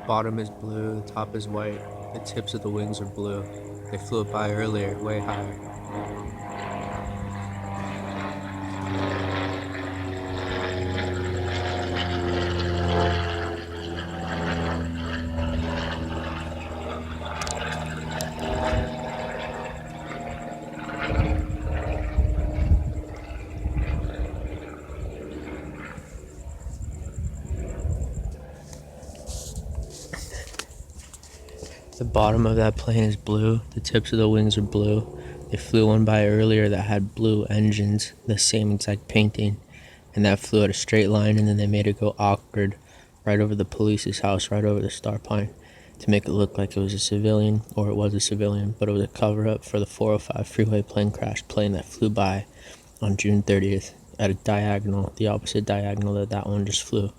bottom is blue, the top is white, the tips of the wings are blue. They flew it by earlier, way higher. The bottom of that plane is blue, the tips of the wings are blue. They flew one by earlier that had blue engines, the same exact painting, and that flew at a straight line, and then they made it go awkward right over the police's house, right over the star pine, to make it look like it was a civilian, or it was a civilian, but it was a cover-up for the 405 freeway plane crash plane that flew by on June 30th at a diagonal, the opposite diagonal that one just flew.